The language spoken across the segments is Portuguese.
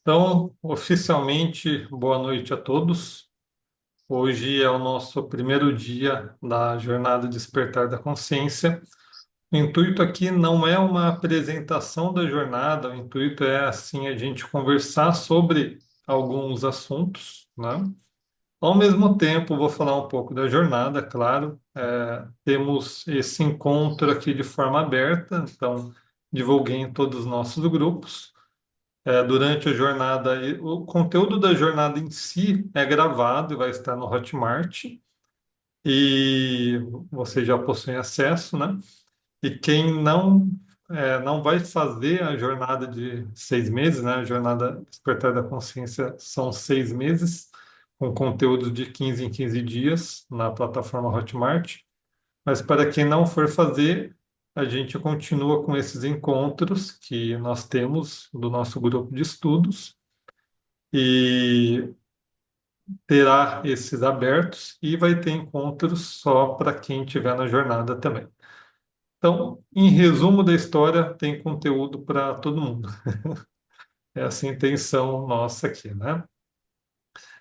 Então, oficialmente, boa noite a todos. Hoje é o nosso primeiro dia da jornada Despertar da Consciência. O intuito aqui não é uma apresentação da jornada, o intuito é, assim, a gente conversar sobre alguns assuntos, né? Ao mesmo tempo, vou falar um pouco da jornada, claro. Temos esse encontro aqui de forma aberta, então divulguei em todos os nossos grupos. Durante a jornada, o conteúdo da jornada em si é gravado e vai estar no Hotmart, e você já possui acesso, né? E quem não vai fazer a jornada de 6 meses, né? A jornada Despertar da Consciência são 6 meses, com conteúdo de 15 em 15 dias na plataforma Hotmart. Mas para quem não for fazer, a gente continua com esses encontros que nós temos do nosso grupo de estudos e terá esses abertos e vai ter encontros só para quem estiver na jornada também. Então, em resumo da história, tem conteúdo para todo mundo. Essa é a intenção nossa aqui, né?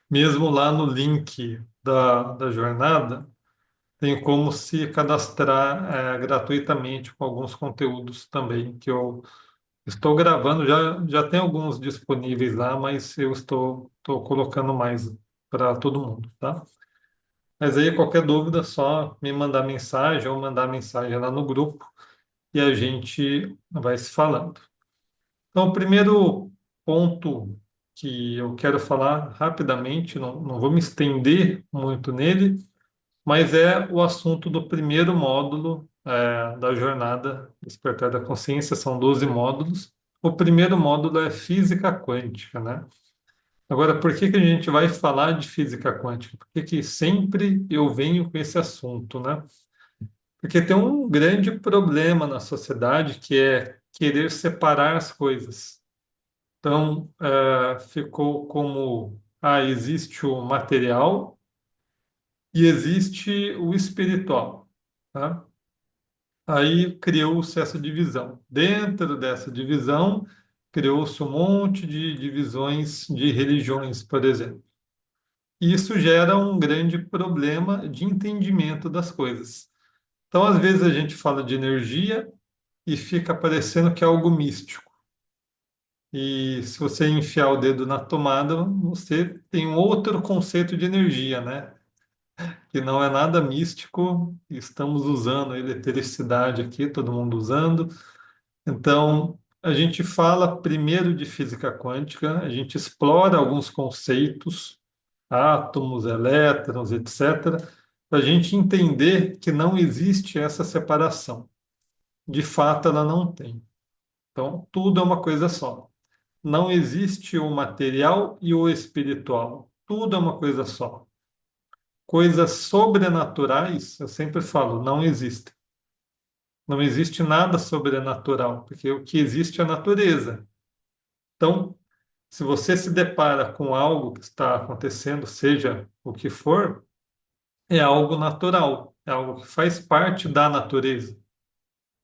Mesmo lá no link da jornada, tem como se cadastrar gratuitamente com alguns conteúdos também que eu estou gravando. Já tem alguns disponíveis lá, mas eu estou colocando mais para todo mundo, tá? Mas aí, qualquer dúvida, é só me mandar mensagem ou mandar mensagem lá no grupo e a gente vai se falando. Então, o primeiro ponto que eu quero falar rapidamente, não vou me estender muito nele, mas é o assunto do primeiro módulo, da jornada Despertar da Consciência. São 12 módulos. O primeiro módulo é física quântica, né? Agora, por que que a gente vai falar de física quântica? Por que que sempre eu venho com esse assunto, né? Porque tem um grande problema na sociedade que é querer separar as coisas. Então, ficou como, existe o material e existe o espiritual, tá? Aí criou-se essa divisão. Dentro dessa divisão, criou-se um monte de divisões de religiões, por exemplo. E isso gera um grande problema de entendimento das coisas. Então, às vezes, a gente fala de energia e fica parecendo que é algo místico. E se você enfiar o dedo na tomada, você tem um outro conceito de energia, né? Que não é nada místico, estamos usando a eletricidade aqui, todo mundo usando. Então, a gente fala primeiro de física quântica, a gente explora alguns conceitos, átomos, elétrons, etc., para a gente entender que não existe essa separação. De fato, ela não tem. Então, tudo é uma coisa só. Não existe o material e o espiritual. Tudo é uma coisa só. Coisas sobrenaturais, eu sempre falo, não existem. Não existe nada sobrenatural, porque o que existe é a natureza. Então, se você se depara com algo que está acontecendo, seja o que for, é algo natural, é algo que faz parte da natureza.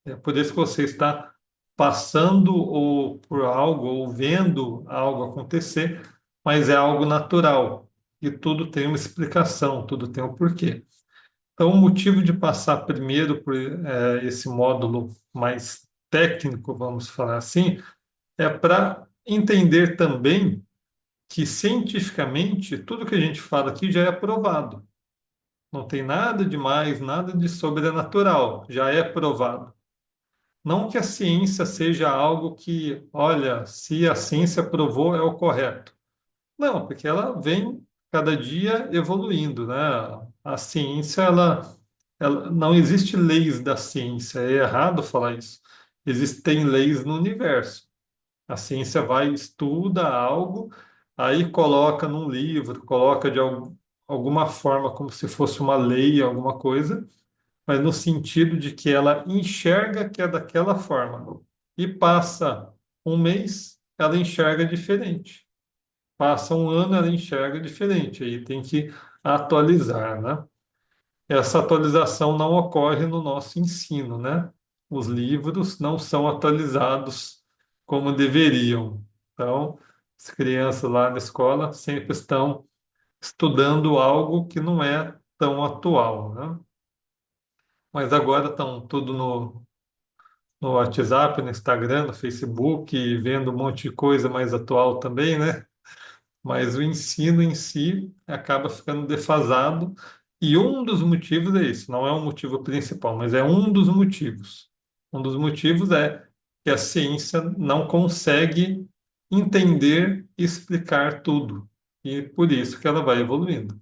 É por isso que você está passando ou por algo ou vendo algo acontecer, mas é algo natural e tudo tem uma explicação, tudo tem um porquê. Então, o motivo de passar primeiro por esse módulo mais técnico, vamos falar assim, é para entender também que cientificamente tudo que a gente fala aqui já é provado. Não tem nada de mais, nada de sobrenatural, já é provado. Não que a ciência seja algo que, olha, se a ciência provou, é o correto. Não, porque ela vem cada dia evoluindo, né? A ciência, ela não existe leis da ciência, é errado falar isso. Existem leis no universo. A ciência vai, estuda algo, aí coloca num livro, coloca de alguma forma como se fosse uma lei, alguma coisa, mas no sentido de que ela enxerga que é daquela forma. E passa um mês, ela enxerga diferente. Passa um ano, ela enxerga diferente. Aí tem que atualizar, né? Essa atualização não ocorre no nosso ensino, né? Os livros não são atualizados como deveriam. Então, As crianças lá na escola sempre estão estudando algo que não é tão atual, né? Mas agora estão tudo no WhatsApp, no Instagram, no Facebook, e vendo um monte de coisa mais atual também, né? Mas o ensino em si acaba ficando defasado, e um dos motivos é isso, não é um motivo principal, mas é um dos motivos. Um dos motivos é que a ciência não consegue entender e explicar tudo, e por isso que ela vai evoluindo.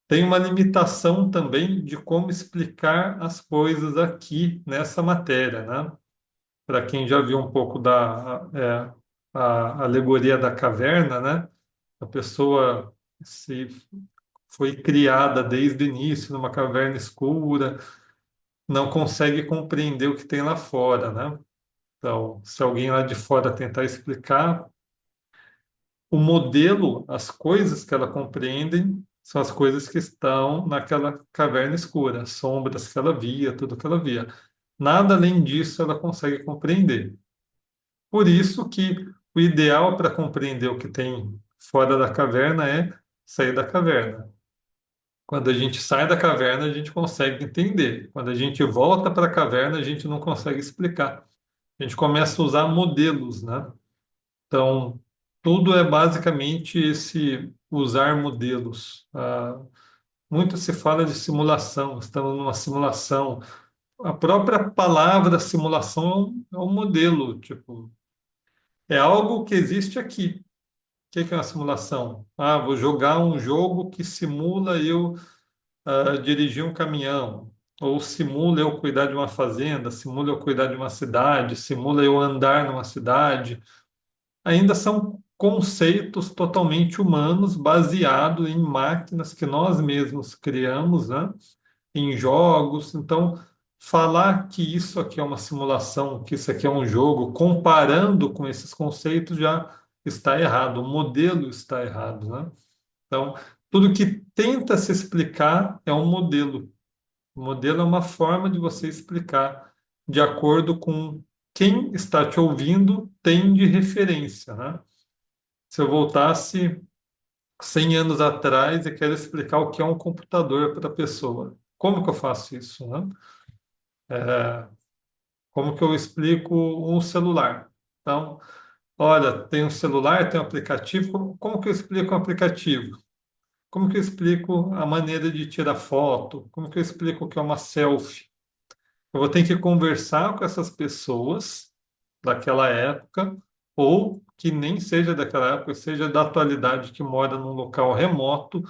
Tem uma limitação também de como explicar as coisas aqui nessa matéria, né? Para quem já viu um pouco a alegoria da caverna, né? A pessoa se foi criada desde o início numa caverna escura, não consegue compreender o que tem lá fora, né? Então, se alguém lá de fora tentar explicar, o modelo, as coisas que ela compreende, são as coisas que estão naquela caverna escura, as sombras que ela via, tudo que ela via. Nada além disso ela consegue compreender. Por isso que o ideal para compreender o que tem fora da caverna é sair da caverna. Quando a gente sai da caverna, a gente consegue entender. Quando a gente volta para a caverna, a gente não consegue explicar. A gente começa a usar modelos, né? Então, tudo é basicamente esse usar modelos. Muito se fala de simulação, estamos numa simulação. A própria palavra simulação é um modelo, tipo, é algo que existe aqui. O que é uma simulação? Ah, vou jogar um jogo que simula eu dirigir um caminhão, ou simula eu cuidar de uma fazenda, simula eu cuidar de uma cidade, simula eu andar numa cidade. Ainda são conceitos totalmente humanos, baseados em máquinas que nós mesmos criamos, né? Em jogos. Então, falar que isso aqui é uma simulação, que isso aqui é um jogo, comparando com esses conceitos já está errado, o modelo está errado, né? Então, tudo que tenta se explicar é um modelo. O modelo é uma forma de você explicar de acordo com quem está te ouvindo tem de referência, né? Se eu voltasse 100 anos atrás e quero explicar o que é um computador para a pessoa, como que eu faço isso, né? Como que eu explico um celular? Então, olha, tem um celular, tem um aplicativo, como que eu explico um aplicativo? Como que eu explico a maneira de tirar foto? Como que eu explico o que é uma selfie? Eu vou ter que conversar com essas pessoas daquela época, ou que nem seja daquela época, seja da atualidade, que mora num local remoto,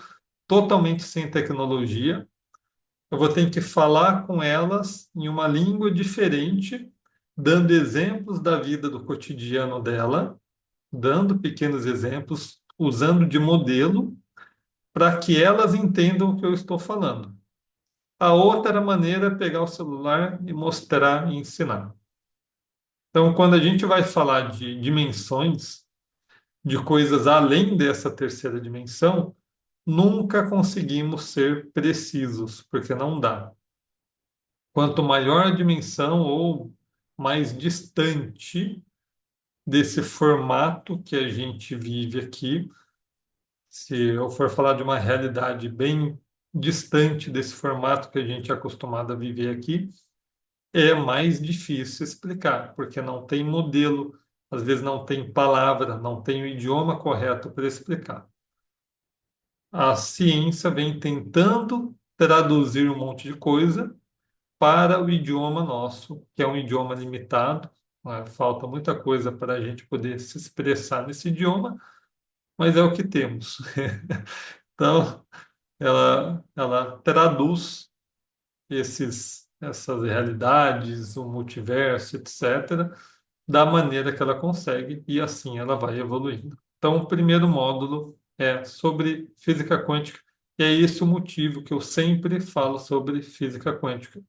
totalmente sem tecnologia. Eu vou ter que falar com elas em uma língua diferente, dando exemplos da vida do cotidiano dela, dando pequenos exemplos, usando de modelo, para que elas entendam o que eu estou falando. A outra maneira é pegar o celular e mostrar e ensinar. Então, quando a gente vai falar de dimensões, de coisas além dessa terceira dimensão, nunca conseguimos ser precisos, porque não dá. Quanto maior a dimensão ou mais distante desse formato que a gente vive aqui, se eu for falar de uma realidade bem distante desse formato que a gente é acostumado a viver aqui, é mais difícil explicar, porque não tem modelo, às vezes não tem palavra, não tem o idioma correto para explicar. A ciência vem tentando traduzir um monte de coisa para o idioma nosso, que é um idioma limitado, né? Falta muita coisa para a gente poder se expressar nesse idioma, mas é o que temos. Então, ela traduz essas realidades, o multiverso, etc., da maneira que ela consegue, e assim ela vai evoluindo. Então, o primeiro módulo é sobre física quântica, e é esse o motivo que eu sempre falo sobre física quântica,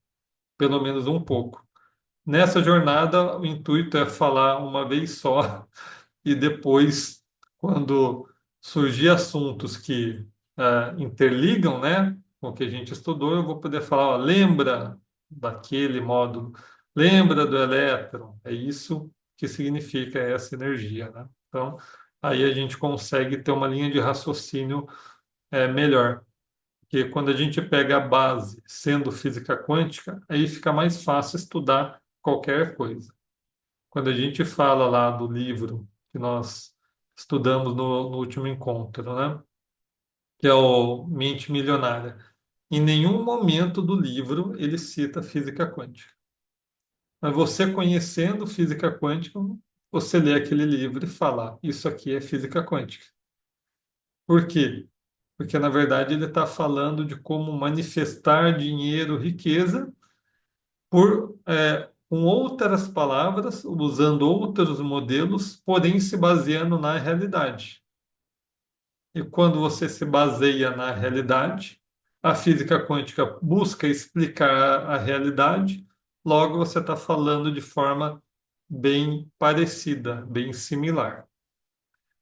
pelo menos um pouco. Nessa jornada, o intuito é falar uma vez só, e depois, quando surgir assuntos que interligam, né, com o que a gente estudou, eu vou poder falar, ó, lembra daquele módulo, lembra do elétron, é isso que significa essa energia, né? Então, aí a gente consegue ter uma linha de raciocínio melhor. Porque quando a gente pega a base sendo física quântica, aí fica mais fácil estudar qualquer coisa. Quando a gente fala lá do livro que nós estudamos no último encontro, né? Que é o Mente Milionária. Em nenhum momento do livro ele cita física quântica. Mas você conhecendo física quântica, você lê aquele livro e fala, isso aqui é física quântica. Por quê? Porque, na verdade, ele está falando de como manifestar dinheiro, riqueza, com outras palavras, usando outros modelos, porém se baseando na realidade. E quando você se baseia na realidade, a física quântica busca explicar a realidade, logo você está falando de forma bem parecida, bem similar.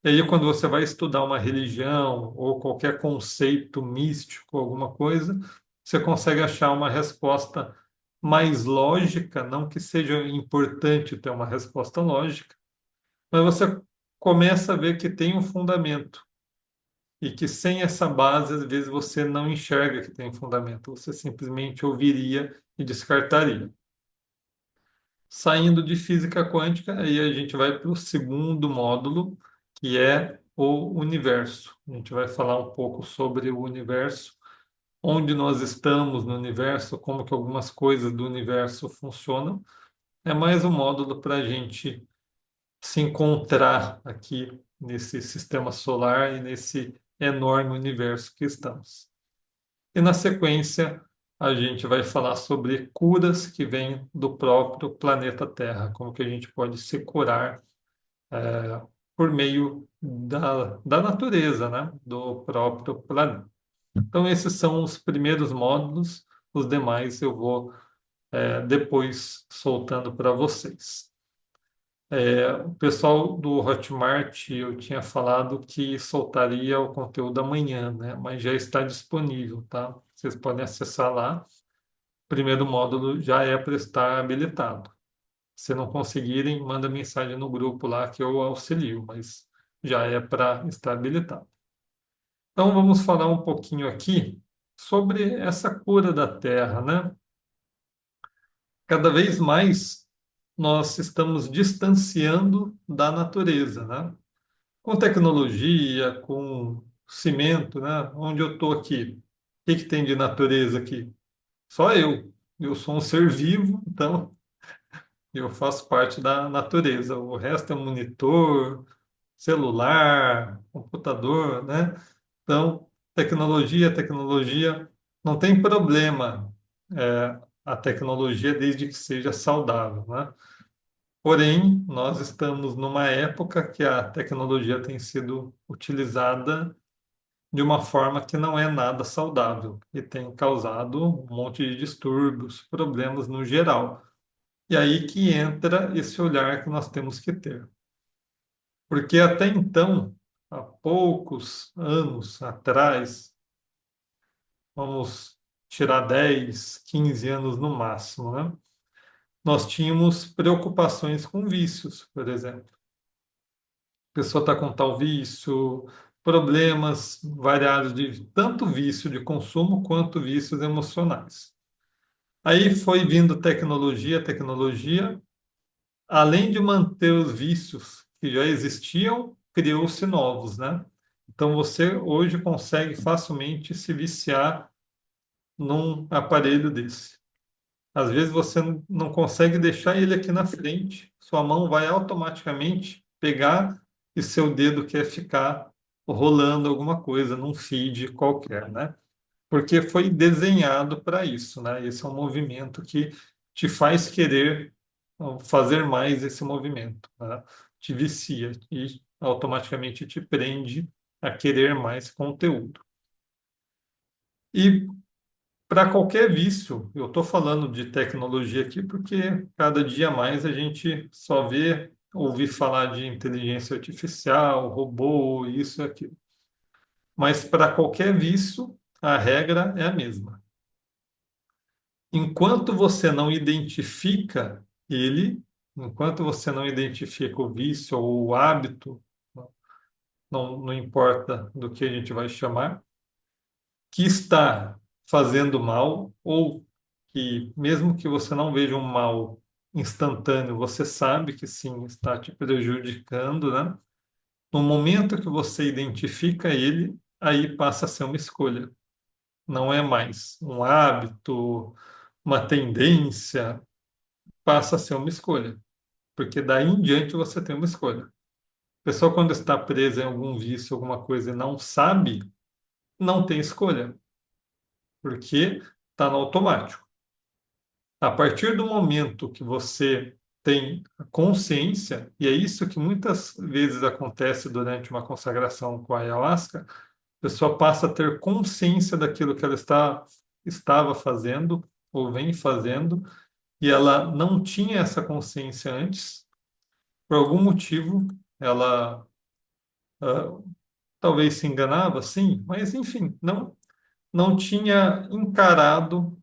E aí, quando você vai estudar uma religião ou qualquer conceito místico, alguma coisa, você consegue achar uma resposta mais lógica, não que seja importante ter uma resposta lógica, mas você começa a ver que tem um fundamento e que sem essa base, às vezes, você não enxerga que tem fundamento, você simplesmente ouviria e descartaria. Saindo de física quântica, aí a gente vai para o segundo módulo, que é o universo. A gente vai falar um pouco sobre o universo, onde nós estamos no universo, como que algumas coisas do universo funcionam. É mais um módulo para a gente se encontrar aqui nesse sistema solar e nesse enorme universo que estamos. E na sequência, a gente vai falar sobre curas que vêm do próprio planeta Terra, como que a gente pode se curar por meio da natureza, né? Do próprio planeta. Então, esses são os primeiros módulos, os demais eu vou depois soltando para vocês. O pessoal do Hotmart, eu tinha falado que soltaria o conteúdo amanhã, né? Mas já está disponível, tá? Vocês podem acessar lá. O primeiro módulo já é para estar habilitado. Se não conseguirem, manda mensagem no grupo lá que eu auxilio, mas já é para estar habilitado. Então vamos falar um pouquinho aqui sobre essa cura da Terra, né? Cada vez mais nós estamos distanciando da natureza, né? Com tecnologia, com cimento, né? Onde eu estou aqui? O que que tem de natureza aqui? Só eu. Eu sou um ser vivo, então eu faço parte da natureza. O resto é monitor, celular, computador, né? Então, tecnologia, não tem problema, a tecnologia desde que seja saudável, né? Porém, nós estamos numa época que a tecnologia tem sido utilizada de uma forma que não é nada saudável e tem causado um monte de distúrbios, problemas no geral. E aí que entra esse olhar que nós temos que ter. Porque até então, há poucos anos atrás, vamos tirar 10, 15 anos no máximo, né? Nós tínhamos preocupações com vícios, por exemplo. A pessoa está com tal vício, problemas variados de tanto vício de consumo quanto vícios emocionais. Aí foi vindo tecnologia, além de manter os vícios que já existiam, criou-se novos, né? Então você hoje consegue facilmente se viciar num aparelho desse. Às vezes você não consegue deixar ele aqui na frente, sua mão vai automaticamente pegar e seu dedo quer ficar rolando alguma coisa num feed qualquer, né? Porque foi desenhado para isso, né? Esse é um movimento que te faz querer fazer mais esse movimento, né? Te vicia e automaticamente te prende a querer mais conteúdo. E para qualquer vício, eu estou falando de tecnologia aqui porque cada dia mais a gente só vê, ouvir falar de inteligência artificial, robô, isso e aquilo. Mas para qualquer vício, a regra é a mesma. Enquanto você não identifica ele, enquanto você não identifica o vício ou o hábito, não importa do que a gente vai chamar, que está fazendo mal, ou que, mesmo que você não veja um mal instantâneo, você sabe que sim, está te prejudicando, né? No momento que você identifica ele, aí passa a ser uma escolha. Não é mais um hábito, uma tendência, passa a ser uma escolha. Porque daí em diante você tem uma escolha. A pessoa, quando está presa em algum vício, alguma coisa e não sabe, não tem escolha, porque está no automático. A partir do momento que você tem a consciência, e é isso que muitas vezes acontece durante uma consagração com a ayahuasca, a pessoa passa a ter consciência daquilo que ela estava fazendo ou vem fazendo, e ela não tinha essa consciência antes, por algum motivo, ela ah, talvez se enganava, sim, mas enfim, não tinha encarado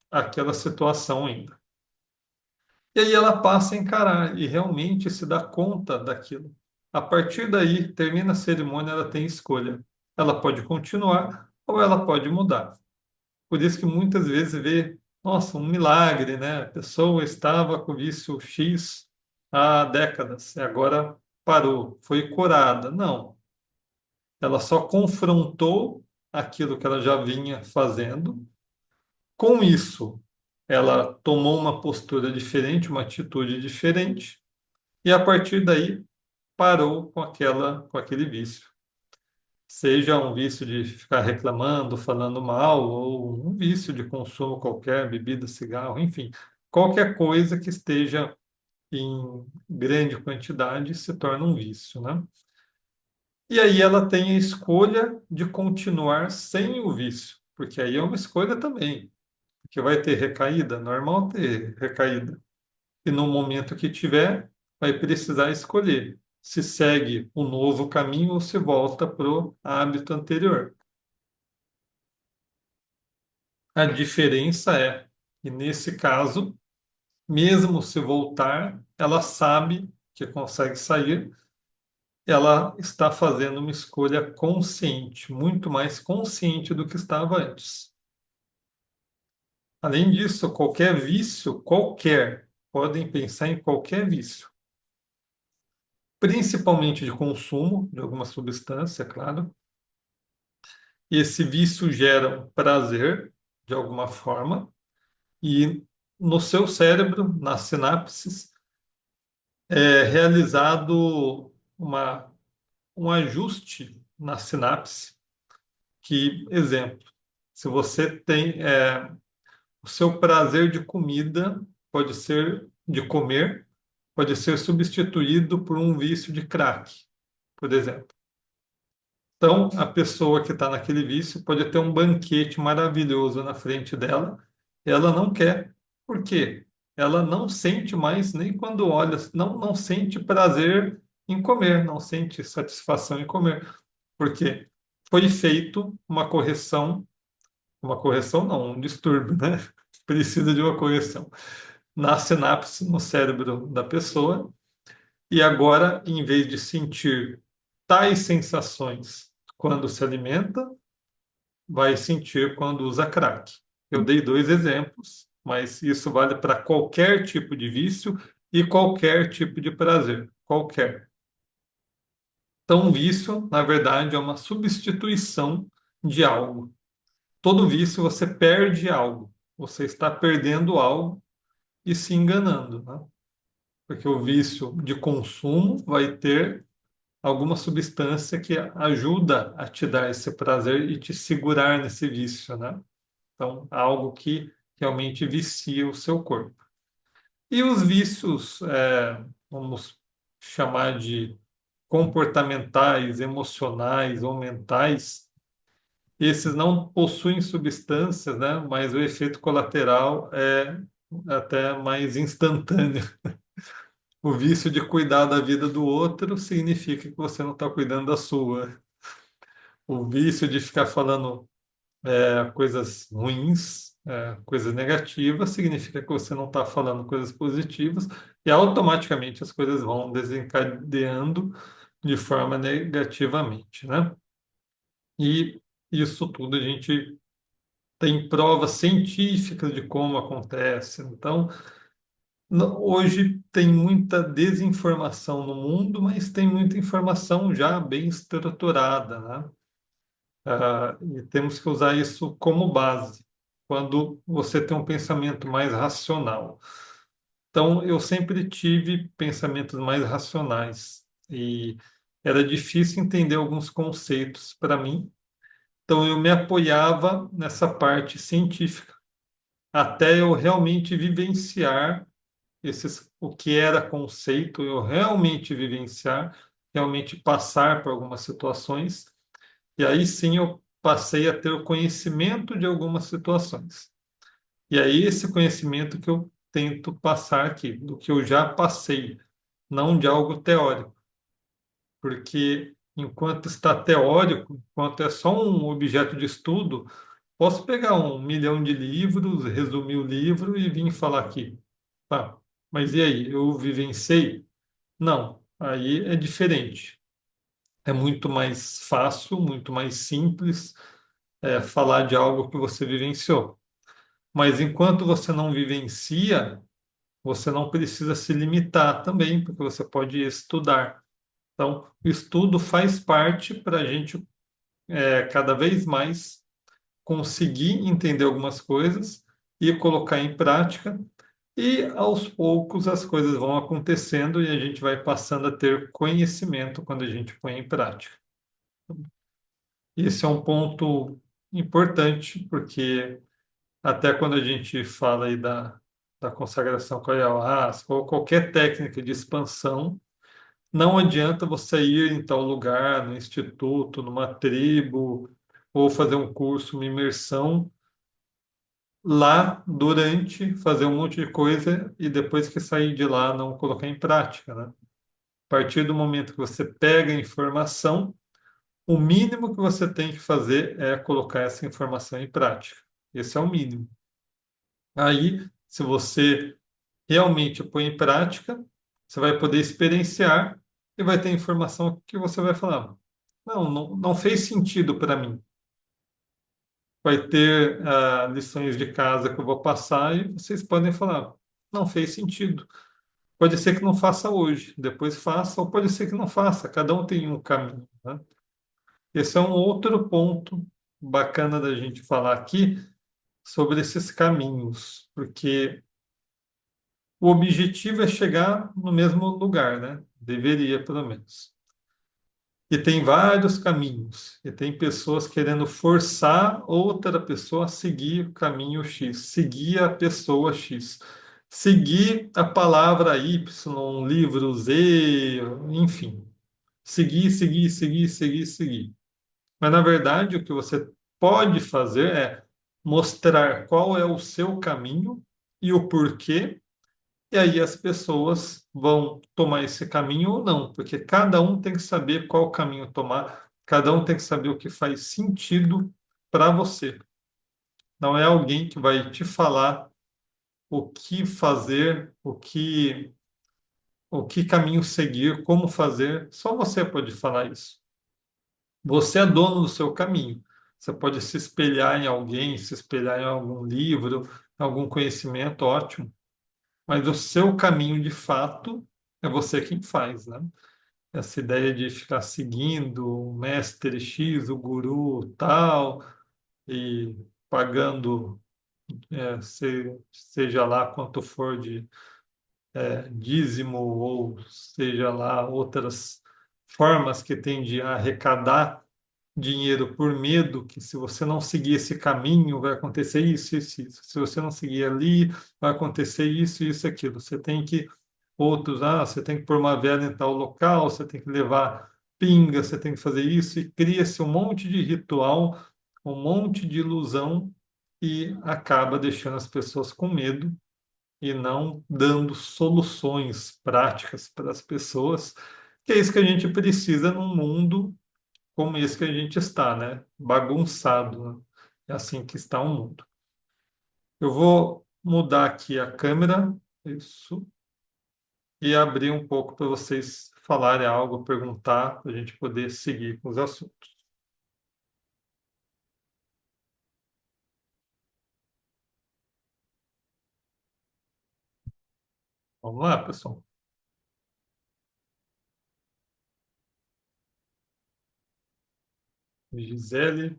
aquela situação ainda. E aí ela passa a encarar e realmente se dá conta daquilo. A partir daí, termina a cerimônia, ela tem escolha. Ela pode continuar ou ela pode mudar. Por isso que muitas vezes vê, nossa, um milagre, né? A pessoa estava com vício X há décadas e agora parou, foi curada. Não, ela só confrontou aquilo que ela já vinha fazendo. Com isso, ela tomou uma postura diferente, uma atitude diferente, e a partir daí parou com aquele vício. Seja um vício de ficar reclamando, falando mal, ou um vício de consumo qualquer, bebida, cigarro, enfim, qualquer coisa que esteja em grande quantidade se torna um vício, né? E aí ela tem a escolha de continuar sem o vício, porque aí é uma escolha também, que vai ter recaída, normal ter recaída. E no momento que tiver, vai precisar escolher se segue o novo caminho ou se volta para o hábito anterior. A diferença é que, nesse caso, mesmo se voltar, ela sabe que consegue sair, ela está fazendo uma escolha consciente, muito mais consciente do que estava antes. Além disso, qualquer vício, podem pensar em qualquer vício, principalmente de consumo de alguma substância, é claro. E esse vício gera um prazer, de alguma forma, e no seu cérebro, nas sinapses, é realizado um ajuste na sinapse, que, exemplo, se você tem o seu prazer de comida, pode ser de comer, pode ser substituído por um vício de crack, por exemplo. Então, a pessoa que está naquele vício pode ter um banquete maravilhoso na frente dela, ela não quer. Por quê? Ela não sente mais, nem quando olha, não sente prazer em comer, não sente satisfação em comer. Por quê? Foi feito uma correção não, um distúrbio, né? Precisa de uma correção na sinapse no cérebro da pessoa, e agora, em vez de sentir tais sensações quando se alimenta, vai sentir quando usa crack. Eu dei dois exemplos, mas isso vale para qualquer tipo de vício e qualquer tipo de prazer, qualquer. Então, vício, na verdade, é uma substituição de algo. Todo vício você perde algo. Você está perdendo algo e se enganando, né? Porque o vício de consumo vai ter alguma substância que ajuda a te dar esse prazer e te segurar nesse vício, né? Então, algo que realmente vicia o seu corpo. E os vícios, vamos chamar de comportamentais, emocionais ou mentais, esses não possuem substâncias, né? Mas o efeito colateral é até mais instantâneo. O vício de cuidar da vida do outro significa que você não está cuidando da sua. O vício de ficar falando coisas ruins, coisas negativas, significa que você não está falando coisas positivas e automaticamente as coisas vão desencadeando de forma negativamente, né? E isso tudo a gente tem provas científicas de como acontece. Então, hoje tem muita desinformação no mundo, mas tem muita informação já bem estruturada, né? E temos que usar isso como base quando você tem um pensamento mais racional. Então, eu sempre tive pensamentos mais racionais e era difícil entender alguns conceitos para mim. Então, eu me apoiava nessa parte científica até eu realmente vivenciar o que era conceito, eu realmente vivenciar, realmente passar por algumas situações, e aí sim eu passei a ter o conhecimento de algumas situações. E aí esse conhecimento que eu tento passar aqui, do que eu já passei, não de algo teórico, porque enquanto está teórico, enquanto é só um objeto de estudo, posso pegar 1 milhão de livros, resumir o livro e vir falar aqui. Tá, mas e aí? Eu vivenciei? Não, aí é diferente. É muito mais fácil, muito mais simples, falar de algo que você vivenciou. Mas enquanto você não vivencia, você não precisa se limitar também, porque você pode estudar. Então, o estudo faz parte para a gente, cada vez mais conseguir entender algumas coisas e colocar em prática, e aos poucos as coisas vão acontecendo e a gente vai passando a ter conhecimento quando a gente põe em prática. Esse é um ponto importante, porque até quando a gente fala aí da consagração com a ayahuasca ou qualquer técnica de expansão, não adianta você ir em tal lugar, no instituto, numa tribo, ou fazer um curso, uma imersão lá durante, fazer um monte de coisa e depois que sair de lá não colocar em prática, né? A partir do momento que você pega a informação, o mínimo que você tem que fazer é colocar essa informação em prática. Esse é o mínimo. Aí, se você realmente põe em prática, você vai poder experienciar e vai ter informação que você vai falar, não fez sentido para mim. Vai ter lições de casa que eu vou passar e vocês podem falar, não fez sentido. Pode ser que não faça hoje, depois faça, ou pode ser que não faça. Cada um tem um caminho, né? Esse é um outro ponto bacana da gente falar aqui sobre esses caminhos, porque o objetivo é chegar no mesmo lugar, né? Deveria, pelo menos. E tem vários caminhos, e tem pessoas querendo forçar outra pessoa a seguir o caminho X, seguir a pessoa X, seguir a palavra Y, livro Z, enfim. Seguir, seguir, seguir, seguir, seguir. Mas, na verdade, o que você pode fazer é mostrar qual é o seu caminho e o porquê, e aí as pessoas vão tomar esse caminho ou não, porque cada um tem que saber qual caminho tomar, cada um tem que saber o que faz sentido para você. Não é alguém que vai te falar o que fazer, o que caminho seguir, como fazer, só você pode falar isso. Você é dono do seu caminho. Você pode se espelhar em alguém, se espelhar em algum livro, em algum conhecimento, ótimo. Mas o seu caminho, de fato, é você quem faz, né? Essa ideia de ficar seguindo o mestre X, o guru tal, e pagando, seja lá quanto for de dízimo, ou seja lá outras formas que tem de arrecadar dinheiro por medo que se você não seguir esse caminho vai acontecer isso, isso, isso. Se você não seguir ali, vai acontecer isso, isso, aquilo. Você tem que você tem que pôr uma vela em tal local, você tem que levar pinga, você tem que fazer isso e cria-se um monte de ritual, um monte de ilusão e acaba deixando as pessoas com medo e não dando soluções práticas para as pessoas, que é isso que a gente precisa num mundo como esse que a gente está, né? Bagunçado, né? É assim que está o mundo. Eu vou mudar aqui a câmera, isso, e abrir um pouco para vocês falarem algo, perguntar, para a gente poder seguir com os assuntos. Vamos lá, pessoal. Gisele,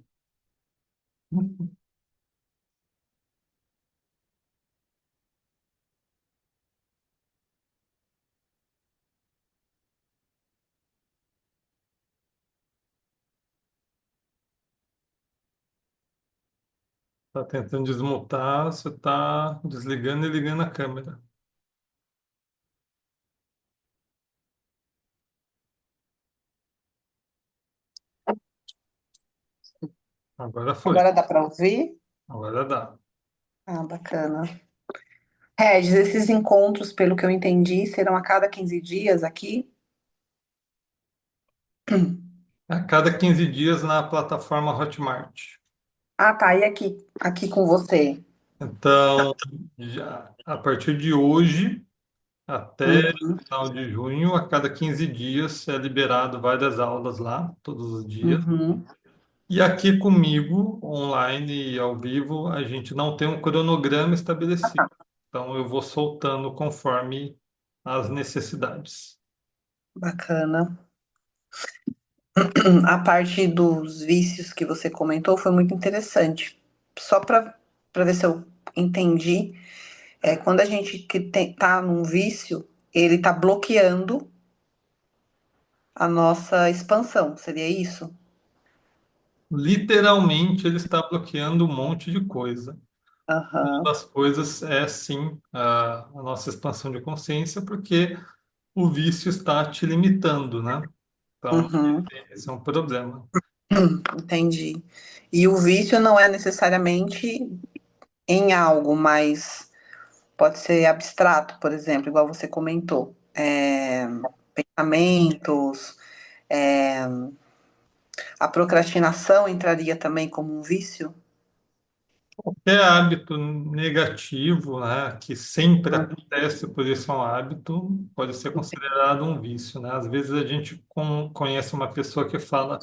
está tentando desmutar, você está desligando e ligando a câmera. Agora foi, Agora dá para ouvir? agora dá. Ah, bacana. Regis, esses encontros, pelo que eu entendi, serão a cada 15 dias aqui? A cada 15 dias na plataforma Hotmart. Ah, tá. E aqui com você? Então, já, a partir de hoje até Uhum, final de junho, a cada 15 dias é liberado várias aulas lá, todos os dias. uhum. E aqui comigo, online e ao vivo, a gente não tem um cronograma estabelecido. Então, eu vou soltando conforme as necessidades. Bacana. A parte dos vícios que você comentou foi muito interessante. Só para ver se eu entendi, quando a gente tá num vício, ele tá bloqueando a nossa expansão, seria isso? Literalmente, ele está bloqueando um monte de coisa. Uma Aham. das coisas é, sim, a nossa expansão de consciência, porque o vício está te limitando, né? Então, Uhum. esse é um problema. Entendi. E o vício não é necessariamente em algo, mas pode ser abstrato, por exemplo, igual você comentou. Pensamentos, é, a procrastinação entraria também como um vício? Qualquer hábito negativo, né, que sempre Uhum, acontece, por isso é um hábito, pode ser considerado um vício, né? Às vezes a gente conhece uma pessoa que fala,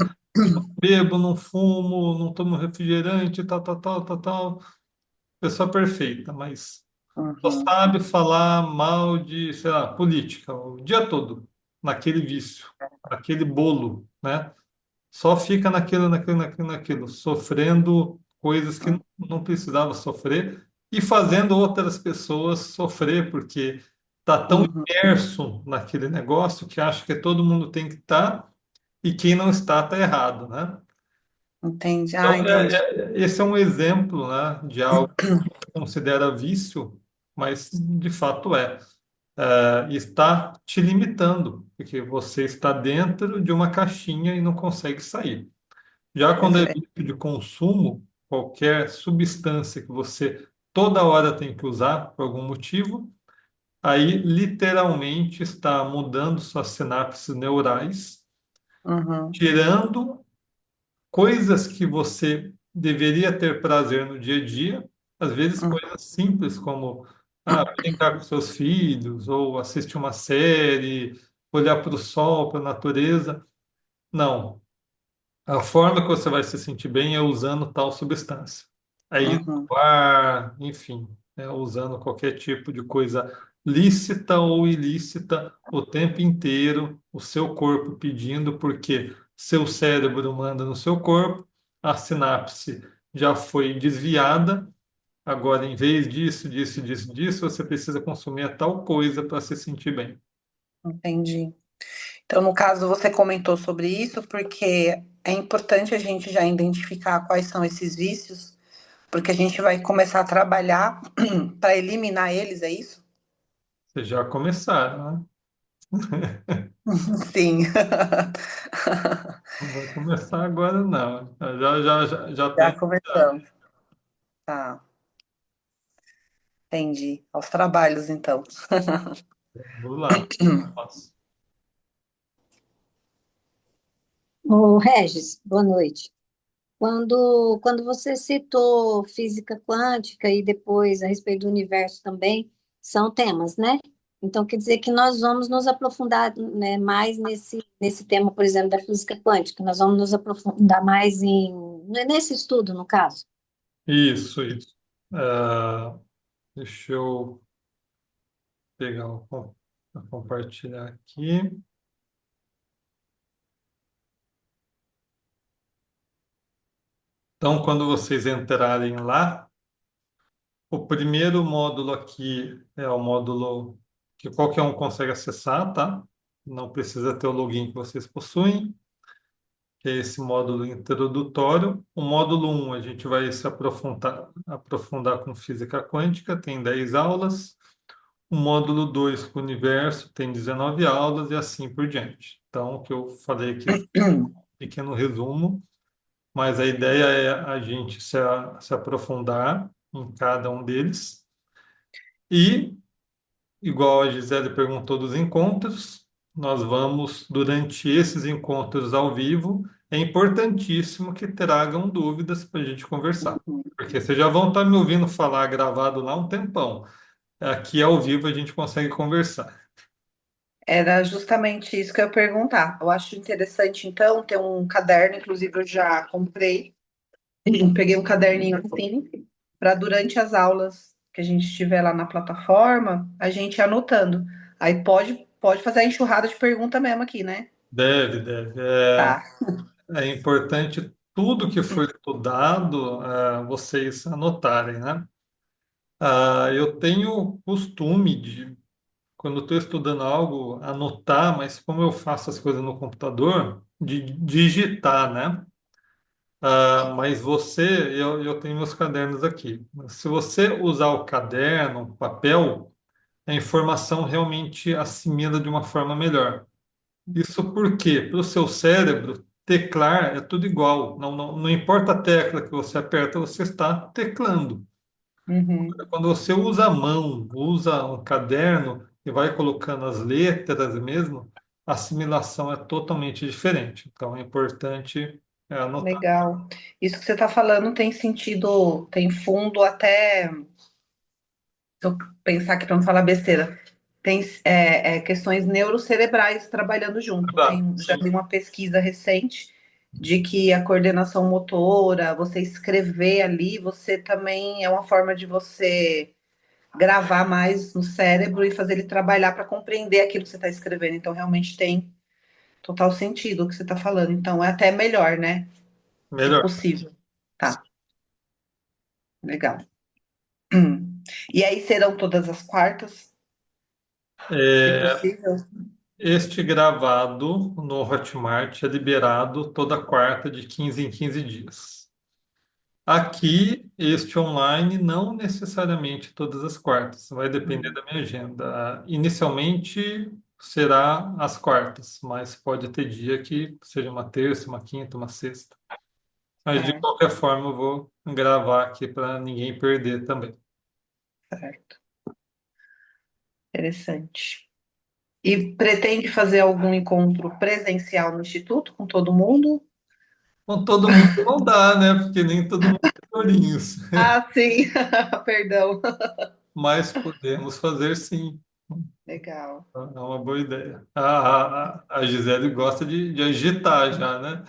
bebo, não fumo, não tomo refrigerante, tal, tal, tal, tal, tal. Pessoa perfeita, mas só uhum, sabe falar mal de, sei lá, política o dia todo, naquele vício, naquele bolo, né? Só fica naquilo, sofrendo coisas que não precisava sofrer e fazendo outras pessoas sofrer, porque tá tão uhum, imerso naquele negócio que acha que todo mundo tem que estar e quem não está, está errado, né? entendi. Ah, Então, entendi. esse é um exemplo, né, de algo que se considera vício, mas de fato é. E está te limitando, porque você está dentro de uma caixinha e não consegue sair. Já quando é Perfeito. vício de consumo, qualquer substância que você toda hora tem que usar por algum motivo, aí literalmente está mudando suas sinapses neurais, Uhum, tirando coisas que você deveria ter prazer no dia a dia, às vezes uhum, coisas simples como brincar com seus filhos, ou assistir uma série, olhar para o sol, para a natureza. Não. A forma que você vai se sentir bem é usando tal substância. Aí, uhum, no ar, enfim, usando qualquer tipo de coisa lícita ou ilícita o tempo inteiro, o seu corpo pedindo, porque seu cérebro manda no seu corpo, a sinapse já foi desviada, agora, em vez disso, você precisa consumir a tal coisa para se sentir bem. entendi. Então, no caso, você comentou sobre isso porque é importante a gente já identificar quais são esses vícios, porque a gente vai começar a trabalhar para eliminar eles, é isso? Vocês já começaram, né? Sim. Não vai começar agora, não. Já está Já iniciado. começamos. Tá, entendi. Aos trabalhos, então. Vamos lá. Nossa. Ô, Regis, boa noite. Quando você citou física quântica e depois a respeito do universo também, são temas, né? Então, quer dizer que nós vamos nos aprofundar, né, mais nesse tema, por exemplo, da física quântica. Nós vamos nos aprofundar mais nesse estudo, no caso. Isso, isso. Ah, deixa eu pegar compartilhar aqui. Então, quando vocês entrarem lá, o primeiro módulo aqui é o módulo que qualquer um consegue acessar, tá? Não precisa ter o login que vocês possuem, que é esse módulo introdutório. O módulo um a gente vai se aprofundar com física quântica, tem 10 aulas. O módulo 2 com o universo tem 19 aulas e assim por diante. Então, o que eu falei aqui foi um pequeno resumo, mas a ideia é a gente se aprofundar em cada um deles. E, igual a Gisele perguntou dos encontros, nós vamos, durante esses encontros ao vivo, é importantíssimo que tragam dúvidas para a gente conversar. Porque vocês já vão estar me ouvindo falar gravado lá um tempão. Aqui ao vivo a gente consegue conversar. Era justamente isso que eu ia perguntar. Eu acho interessante, então, ter um caderno, inclusive eu já comprei, peguei um caderninho assim, para durante as aulas que a gente tiver lá na plataforma, a gente ir anotando. Aí pode fazer a enxurrada de pergunta mesmo aqui, né? Deve, deve. Tá. É importante tudo que foi estudado, vocês anotarem, né? Eu tenho o costume de, quando estou estudando algo, anotar, mas como eu faço as coisas no computador, de digitar, né? Mas eu tenho meus cadernos aqui. Se você usar o caderno, o papel, a informação realmente assimila de uma forma melhor. Isso porque, para o seu cérebro, teclar é tudo igual. Não importa a tecla que você aperta, você está teclando. Uhum. Quando você usa a mão, usa um caderno e vai colocando as letras mesmo, a assimilação é totalmente diferente. Então é importante anotar. Legal. Isso que você está falando tem sentido, tem fundo até, se eu pensar aqui para não falar besteira, tem questões neurocerebrais trabalhando junto. Exato, Já sim. li uma pesquisa recente de que a coordenação motora, você escrever ali, você também é uma forma de você gravar mais no cérebro e fazer ele trabalhar para compreender aquilo que você está escrevendo. Então, realmente tem total sentido o que você está falando. Então, é até melhor, né? Se Melhor. possível. Tá, legal. E aí serão todas as quartas, se É, possível? este gravado no Hotmart é liberado toda quarta de 15 em 15 dias. Aqui, este online, não necessariamente todas as quartas, vai depender Hum, da minha agenda. Inicialmente será às quartas, mas pode ter dia que seja uma terça, uma quinta, uma sexta. Mas de certo, qualquer forma, eu vou gravar aqui para ninguém perder também. certo. Interessante. E pretende fazer algum encontro presencial no Instituto com todo mundo? Com todo mundo não dá, né? Porque nem todo mundo tem olhinhos. Ah, sim, perdão. Mas podemos fazer sim. Legal. É uma boa ideia. A Gisele gosta de agitar já, né?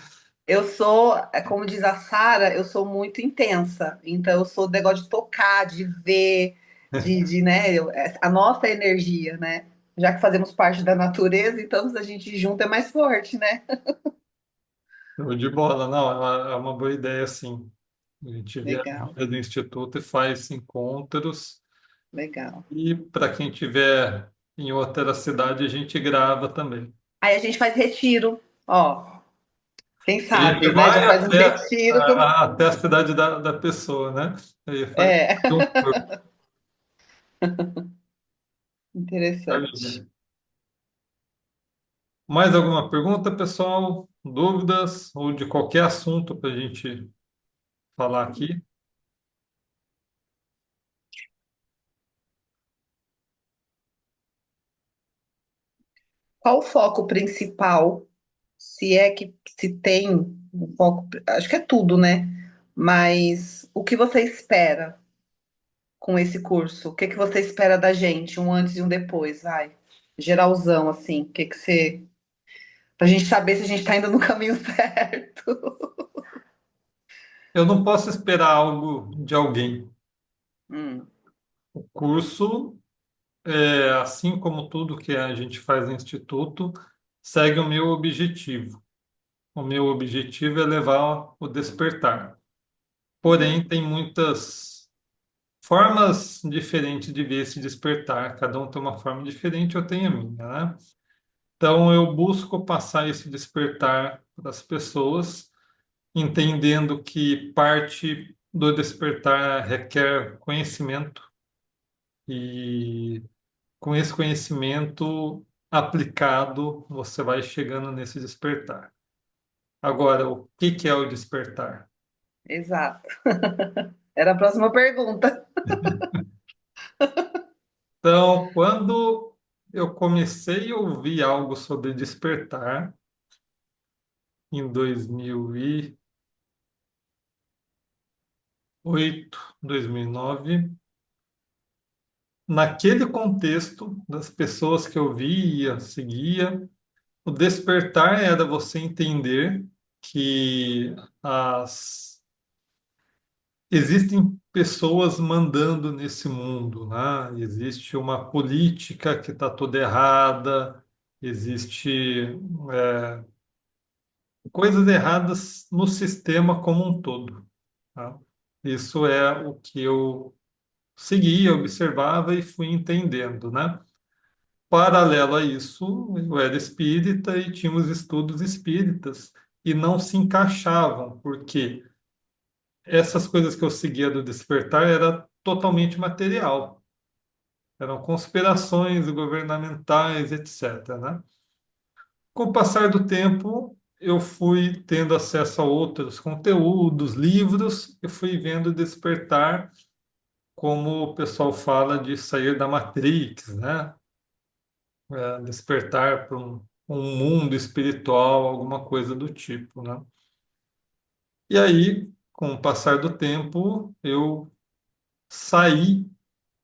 Eu sou, como diz a Sara, eu sou muito intensa. Então, eu sou do negócio de tocar, de ver, né? A nossa energia, né? Já que fazemos parte da natureza, então se a gente junta é mais forte, né? Show de bola, não, é uma boa ideia, sim. A gente vê a Legal, vida do Instituto e faz encontros. legal. E para quem tiver em outra cidade, a gente grava também. Aí a gente faz retiro, ó. Quem A gente sabe, né? Já vai faz um retiro. até a cidade da pessoa, né? Aí faz É, um tour. interessante. Maravilha. Mais alguma pergunta, pessoal? Dúvidas ou de qualquer assunto para a gente falar aqui? Qual o foco principal? Se é que se tem um foco, acho que é tudo, né? Mas o que você espera com esse curso? O que que você espera da gente, um antes e um depois, vai? Geralzão, assim, o que que você... Pra gente saber se a gente tá indo no caminho certo. Eu não posso esperar algo de alguém. Hum, O curso, assim como tudo que a gente faz no instituto, segue o meu objetivo. O meu objetivo é levar o despertar. uhum, Porém, tem muitas formas diferentes de ver esse despertar. Cada um tem uma forma diferente, eu tenho a minha, né? Então, eu busco passar esse despertar para as pessoas, entendendo que parte do despertar requer conhecimento e com esse conhecimento aplicado, você vai chegando nesse despertar. Agora, o que que é o despertar? exato. Era a próxima pergunta. Então, quando eu comecei a ouvir algo sobre despertar, em 2008, 2009, naquele contexto das pessoas que eu via, seguia, o despertar era você entender que as existem pessoas mandando nesse mundo, né? Existe uma política que está toda errada, existe coisas erradas no sistema como um todo, tá? Isso é o que eu seguia, observava e fui entendendo, né? Paralelo a isso, eu era espírita e tinha os estudos espíritas e não se encaixavam, porque essas coisas que eu seguia do despertar era totalmente material, eram conspirações governamentais, etc., né? Com o passar do tempo, eu fui tendo acesso a outros conteúdos, livros, e fui vendo despertar, como o pessoal fala de sair da Matrix, né? Despertar para um mundo espiritual, alguma coisa do tipo, né? E aí, com o passar do tempo, eu saí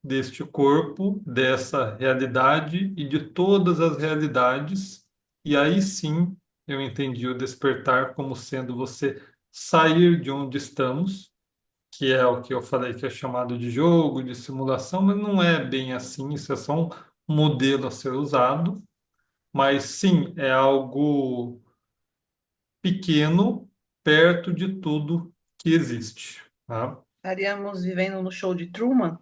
deste corpo, dessa realidade e de todas as realidades, e aí sim eu entendi o despertar como sendo você sair de onde estamos, que é o que eu falei que é chamado de jogo, de simulação, mas não é bem assim, isso é só um modelo a ser usado, mas sim, é algo pequeno perto de tudo que existe, tá? Estaríamos vivendo no show de Truman?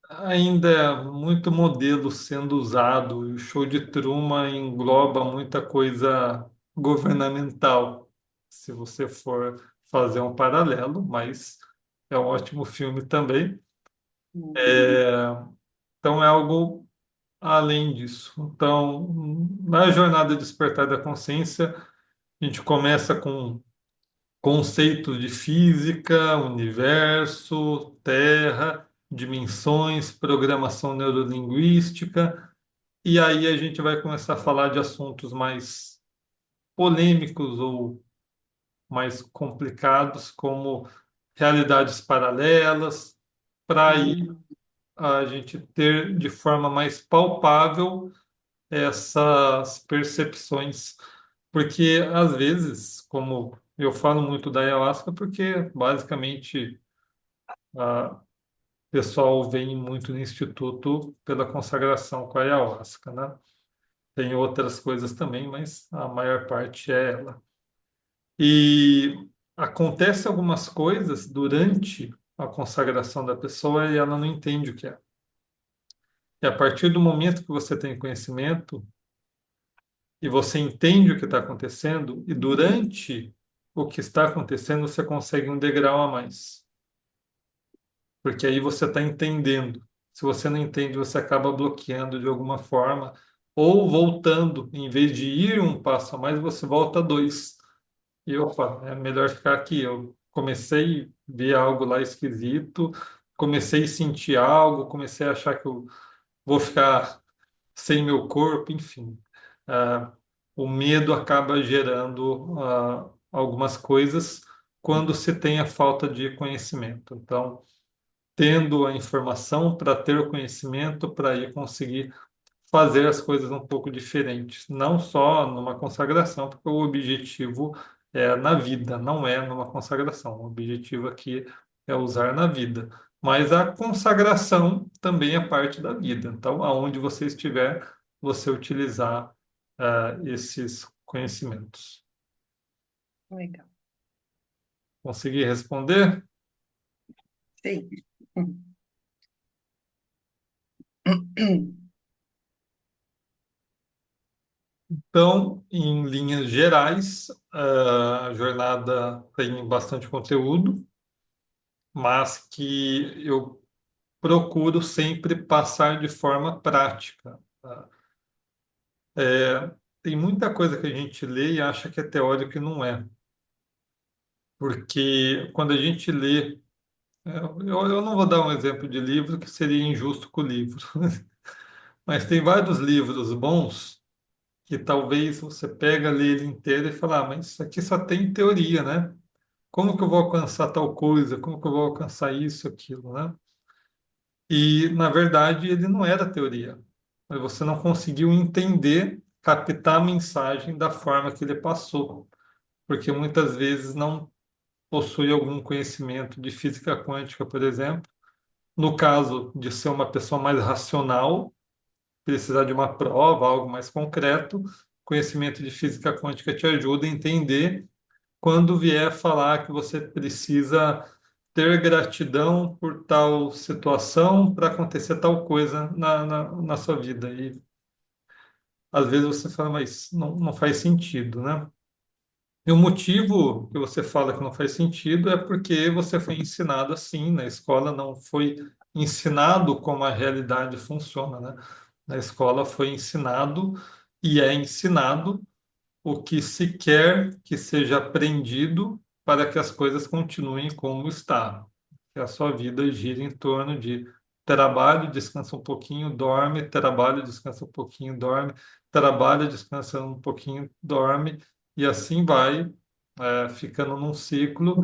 Ainda é muito modelo sendo usado, e o show de Truman engloba muita coisa governamental, se você for fazer um paralelo, mas é um ótimo filme também. Uhum. Então é algo além disso. Então, na jornada Despertar da Consciência, a gente começa com conceitos de física, universo, terra, dimensões, programação neurolinguística, e aí a gente vai começar a falar de assuntos mais polêmicos ou mais complicados, como realidades paralelas, para aí Uhum. a gente ter de forma mais palpável essas percepções, porque às vezes, como eu falo muito da ayahuasca, porque basicamente o pessoal vem muito no instituto pela consagração com a ayahuasca, né? Tem outras coisas também, mas a maior parte é ela. E acontece algumas coisas durante a consagração da pessoa e ela não entende o que é. E a partir do momento que você tem conhecimento, e você entende o que está acontecendo, e durante o que está acontecendo você consegue um degrau a mais, porque aí você está entendendo. Se você não entende, você acaba bloqueando de alguma forma, ou voltando, em vez de ir um passo a mais, você volta dois. E opa, é melhor ficar aqui. Eu comecei a ver algo lá esquisito, comecei a sentir algo, comecei a achar que eu vou ficar sem meu corpo, enfim. Ah, o medo acaba gerando algumas coisas quando se tem a falta de conhecimento. Então, tendo a informação, para ter o conhecimento, para ir conseguir fazer as coisas um pouco diferentes, não só numa consagração, porque o objetivo é na vida, não é numa consagração. O objetivo aqui é usar na vida. Mas a consagração também é parte da vida. Então, aonde você estiver, você utilizar esses conhecimentos. Legal. Consegui responder? Sim. Então, em linhas gerais, a jornada tem bastante conteúdo, mas que eu procuro sempre passar de forma prática, tá? Tem muita coisa que a gente lê e acha que é teórico e não é, porque quando a gente lê, eu não vou dar um exemplo de livro que seria injusto com o livro, mas tem vários livros bons que talvez você pega, lê ele inteiro e fala, mas isso aqui só tem teoria, né? Como que eu vou alcançar tal coisa? Como que eu vou alcançar isso, aquilo, né? E, na verdade, ele não era teoria. Mas você não conseguiu entender, captar a mensagem da forma que ele passou, porque muitas vezes não possui algum conhecimento de física quântica, por exemplo. No caso de ser uma pessoa mais racional, precisar de uma prova, algo mais concreto, conhecimento de física quântica te ajuda a entender quando vier falar que você precisa ter gratidão por tal situação para acontecer tal coisa na sua vida. E às vezes você fala, mas não faz sentido, né? E o motivo que você fala que não faz sentido é porque você foi ensinado assim, na escola não foi ensinado como a realidade funciona, né? Na escola foi ensinado e é ensinado o que se quer que seja aprendido para que as coisas continuem como está. Que a sua vida gira em torno de trabalho, descansa um pouquinho, dorme, trabalho, descansa um pouquinho, dorme, trabalho, descansa um pouquinho, dorme, e assim vai, ficando num ciclo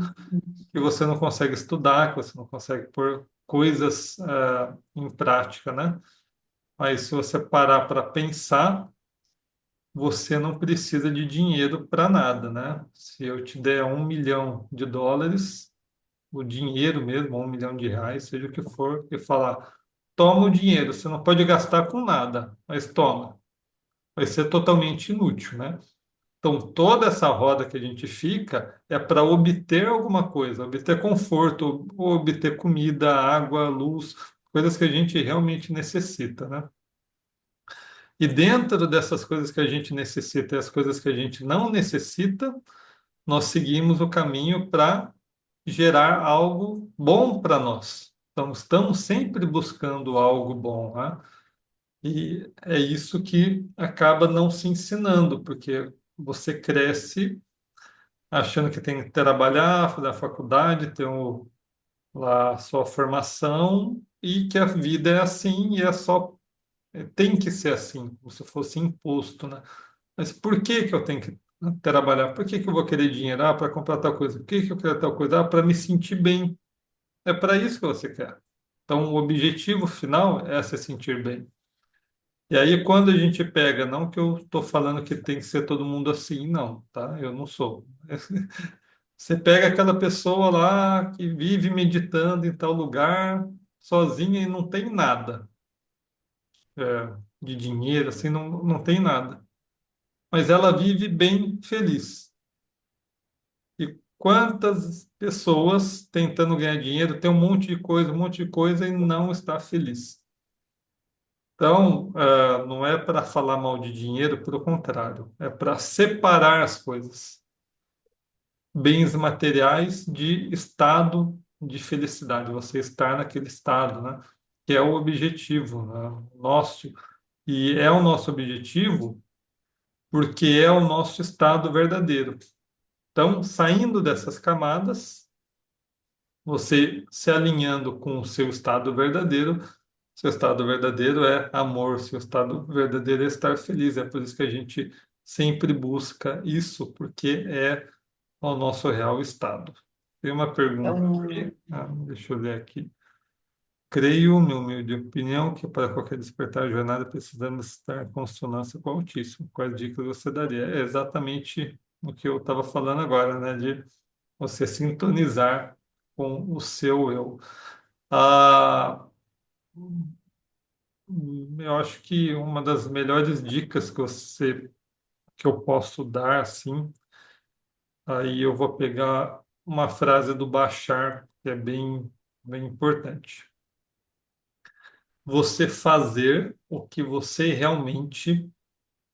que você não consegue estudar, que você não consegue pôr coisas, em prática, né? Mas se você parar para pensar, você não precisa de dinheiro para nada, né? Se eu te der US$ 1 milhão, o dinheiro mesmo, R$ 1 milhão, seja o que for, e falar, toma o dinheiro, você não pode gastar com nada, mas toma, vai ser totalmente inútil, né? Então, toda essa roda que a gente fica é para obter alguma coisa, obter conforto, obter comida, água, luz, coisas que a gente realmente necessita, né? E dentro dessas coisas que a gente necessita e as coisas que a gente não necessita, nós seguimos o caminho para gerar algo bom para nós. Então, estamos sempre buscando algo bom, né? E é isso que acaba não se ensinando, porque você cresce achando que tem que trabalhar, fazer a faculdade, ter lá a sua formação e que a vida é assim e é só tem que ser assim, como se fosse imposto, né? Mas por que que eu tenho que trabalhar? Por que que eu vou querer dinheiro? Ah, para comprar tal coisa. Por que que eu quero tal coisa? Ah, para me sentir bem. É para isso que você quer. Então, o objetivo final é se sentir bem. E aí, quando a gente pega, não que eu estou falando que tem que ser todo mundo assim, não, tá? Eu não sou. Você pega aquela pessoa lá que vive meditando em tal lugar, sozinha e não tem nada, de dinheiro, assim, não tem nada. Mas ela vive bem feliz. E quantas pessoas tentando ganhar dinheiro, tem um monte de coisa e não está feliz. Então, não é para falar mal de dinheiro, pelo contrário, é para separar as coisas. Bens materiais de estado de felicidade, você estar naquele estado, né? Que é o objetivo, né? Nosso, e é o nosso objetivo porque é o nosso estado verdadeiro. Então, saindo dessas camadas, você se alinhando com o seu estado verdadeiro é amor, seu estado verdadeiro é estar feliz. É por isso que a gente sempre busca isso, porque é o nosso real estado. Tem uma pergunta Então, aqui, deixa eu ler aqui. Creio, minha humilde opinião, que para qualquer despertar de jornada precisamos estar em consonância com o Altíssimo. Quais dicas você daria? É exatamente o que eu estava falando agora, né? De você sintonizar com o seu eu. Ah, eu acho que uma das melhores dicas que eu posso dar, assim, aí eu vou pegar uma frase do Bashar, que é bem importante. Você fazer o que você realmente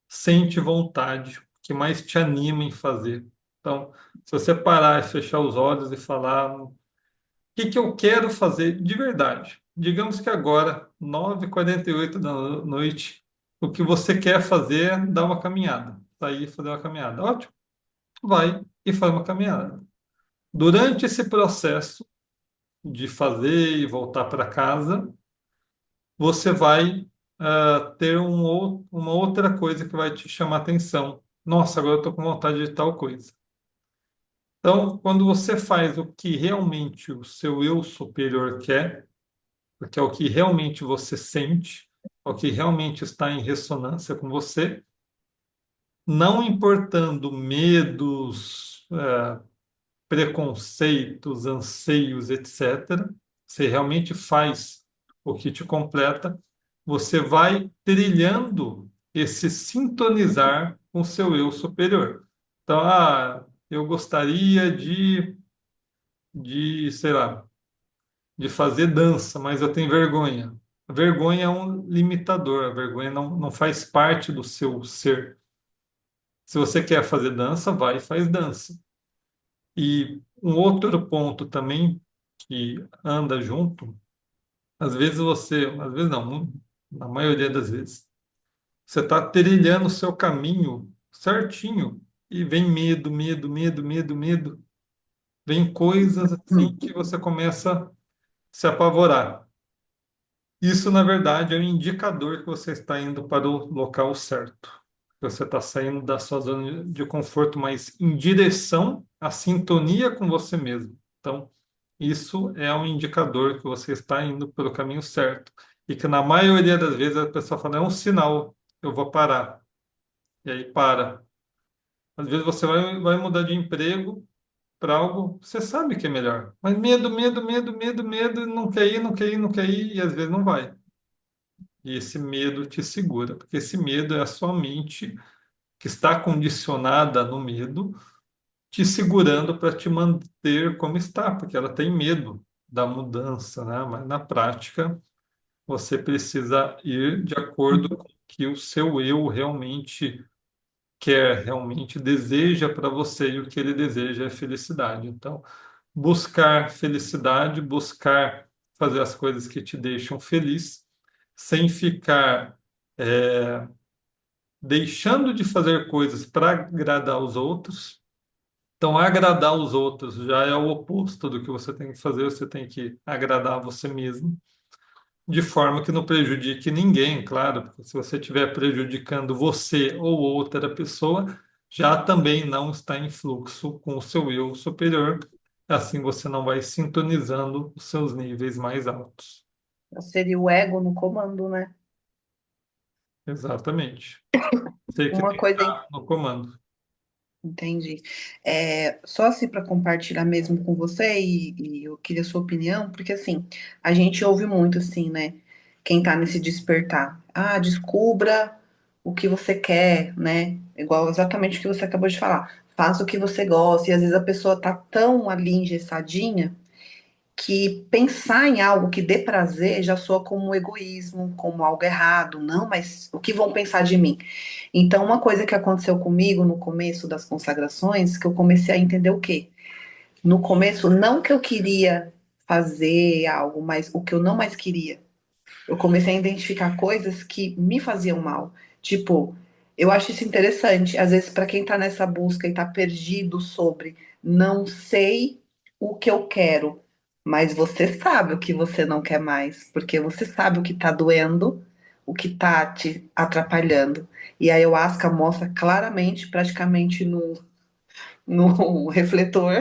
sente vontade, o que mais te anima em fazer. Então, se você parar e fechar os olhos e falar que eu quero fazer de verdade. Digamos que agora, 9h48 da noite, o que você quer fazer é dar uma caminhada. Sair e fazer uma caminhada. Ótimo. Vai e faz uma caminhada. Durante esse processo de fazer e voltar para casa, você vai ter uma outra coisa que vai te chamar atenção. Nossa, agora eu estou com vontade de tal coisa. Então, quando você faz o que realmente o seu eu superior quer, porque é o que realmente você sente, é o que realmente está em ressonância com você, não importando medos, preconceitos, anseios, etc. Você realmente faz o que te completa, você vai trilhando esse sintonizar com o seu eu superior. Então, eu gostaria sei lá, de fazer dança, mas eu tenho vergonha. A vergonha é um limitador, a vergonha não faz parte do seu ser. Se você quer fazer dança, vai e faz dança. E um outro ponto também que anda junto, às vezes não, na maioria das vezes, você está trilhando o seu caminho certinho e vem medo. Vem coisas assim que você começa a se apavorar. Isso, na verdade, é um indicador que você está indo para o local certo. Você está saindo da sua zona de conforto, mas em direção à sintonia com você mesmo. Então, isso é um indicador que você está indo pelo caminho certo. E que, na maioria das vezes, a pessoa fala, é um sinal, eu vou parar. E aí para. Às vezes você vai mudar de emprego para algo, você sabe que é melhor. Mas medo, não quer ir, não quer ir, e às vezes não vai. E esse medo te segura, porque esse medo é a sua mente que está condicionada no medo, te segurando para te manter como está, porque ela tem medo da mudança, né? Mas na prática, você precisa ir de acordo com o que o seu eu realmente quer, realmente deseja para você, e o que ele deseja é felicidade. Então, buscar felicidade, buscar fazer as coisas que te deixam feliz, sem ficar deixando de fazer coisas para agradar os outros. Então, agradar os outros já é o oposto do que você tem que fazer, você tem que agradar você mesmo, de forma que não prejudique ninguém, claro, porque se você estiver prejudicando você ou outra pessoa, já também não está em fluxo com o seu eu superior, assim você não vai sintonizando os seus níveis mais altos. Seria o ego no comando, né? Exatamente. Você que Uma tem que coisa, estar no comando. entendi. Só assim para compartilhar mesmo com você, e eu queria a sua opinião, porque assim, a gente ouve muito assim, né? Quem tá nesse despertar. Ah, descubra o que você quer, né? Igual exatamente o que você acabou de falar. Faça o que você gosta, e às vezes a pessoa tá tão ali engessadinha que pensar em algo que dê prazer já soa como um egoísmo, como algo errado. Não, mas o que vão pensar de mim? Então, uma coisa que aconteceu comigo no começo das consagrações, que eu comecei a entender o quê? No começo, não que eu queria fazer algo, mas o que eu não mais queria. Eu comecei a identificar coisas que me faziam mal. Tipo, eu acho isso interessante. Às vezes, para quem está nessa busca e está perdido sobre não sei o que eu quero, mas você sabe o que você não quer mais, porque você sabe o que está doendo, o que está te atrapalhando. E a ayahuasca mostra claramente, praticamente no refletor,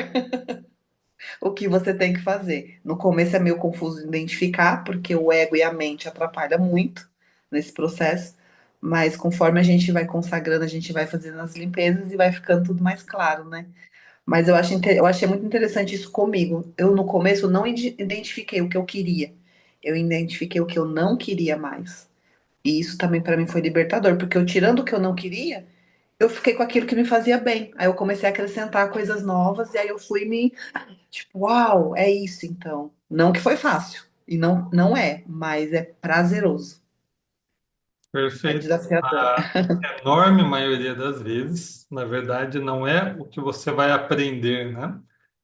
o que você tem que fazer. No começo é meio confuso identificar, porque o ego e a mente atrapalham muito nesse processo, mas conforme a gente vai consagrando, a gente vai fazendo as limpezas e vai ficando tudo mais claro, né? Mas eu achei muito interessante isso comigo. Eu, no começo, não identifiquei o que eu queria. Eu identifiquei o que eu não queria mais. E isso também para mim foi libertador, porque eu tirando o que eu não queria, eu fiquei com aquilo que me fazia bem. Aí eu comecei a acrescentar coisas novas e aí eu fui me, tipo, uau, é isso então. Não que foi fácil, e não é, mas é prazeroso, é Perfeito. desafiador. A enorme maioria das vezes, na verdade, não é o que você vai aprender, né?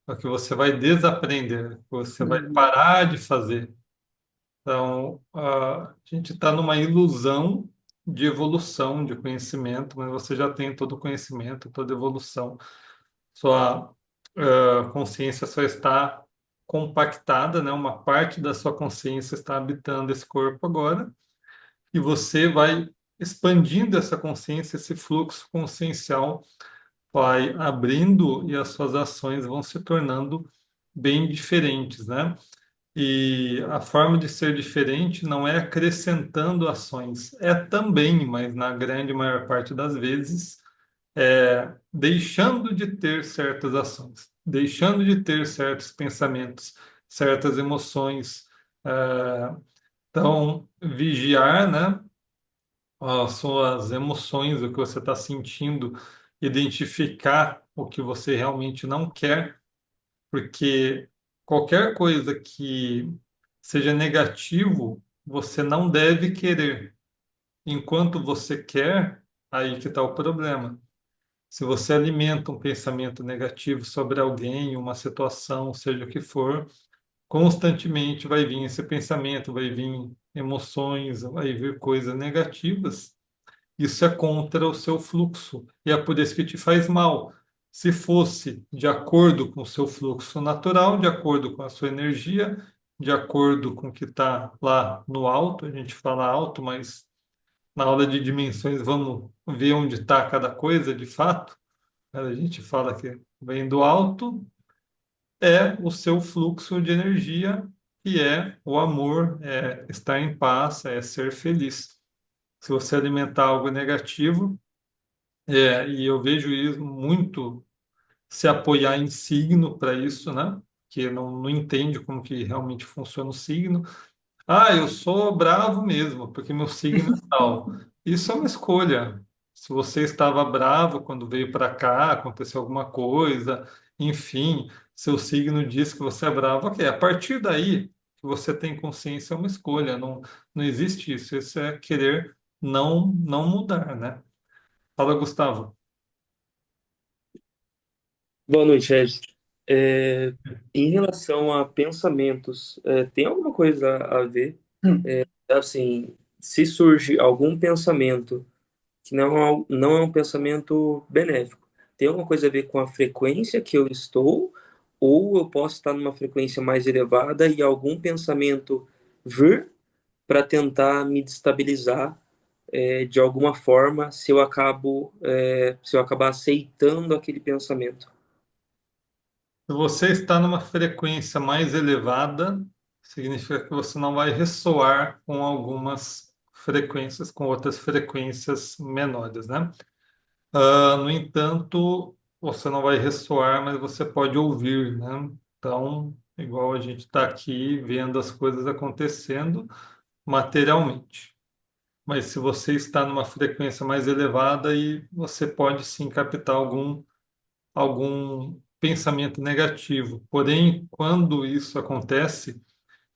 É o que você vai desaprender, o que você vai Uhum, parar de fazer. Então, a gente está numa ilusão de evolução, de conhecimento, mas você já tem todo o conhecimento, toda evolução. Sua consciência só está compactada, né? Uma parte da sua consciência está habitando esse corpo agora, e você vai expandindo essa consciência, esse fluxo consciencial vai abrindo e as suas ações vão se tornando bem diferentes, né? E a forma de ser diferente não é acrescentando ações, é também, mas na grande maior parte das vezes, deixando de ter certas ações, deixando de ter certos pensamentos, certas emoções. É, então, vigiar, né, as suas emoções, o que você está sentindo, identificar o que você realmente não quer, porque qualquer coisa que seja negativo, você não deve querer. Enquanto você quer, aí que está o problema. Se você alimenta um pensamento negativo sobre alguém, uma situação, seja o que for, constantemente vai vir esse pensamento, vai vir emoções, vai vir coisas negativas. Isso é contra o seu fluxo e é por isso que te faz mal. Se fosse de acordo com o seu fluxo natural, de acordo com a sua energia, de acordo com o que está lá no alto, a gente fala alto, mas na aula de dimensões vamos ver onde está cada coisa de fato. A gente fala que vem do alto, é o seu fluxo de energia, que é o amor, é estar em paz, é ser feliz. Se você alimentar algo negativo, e eu vejo isso muito se apoiar em signo para isso, né? Que não entende como que realmente funciona o signo. Ah, eu sou bravo mesmo, porque meu signo é tal. Isso é uma escolha. Se você estava bravo quando veio para cá, aconteceu alguma coisa, enfim, seu signo diz que você é bravo, ok. A partir daí, que você tem consciência é uma escolha. Não existe isso. Isso é querer não mudar, né? Fala, Gustavo. Boa noite, Ed. É, em relação a pensamentos, tem alguma coisa a ver? hum. Assim, se surge algum pensamento que não é um pensamento benéfico, tem alguma coisa a ver com a frequência que eu estou, ou eu posso estar numa frequência mais elevada e algum pensamento vir para tentar me destabilizar de alguma forma se eu acabar aceitando aquele pensamento. Se você está numa frequência mais elevada, significa que você não vai ressoar com algumas frequências, com outras frequências menores, né? No entanto, você não vai ressoar, mas você pode ouvir, né? Então, igual a gente está aqui vendo as coisas acontecendo materialmente. Mas se você está numa frequência mais elevada, aí você pode sim captar algum pensamento negativo. Porém, quando isso acontece,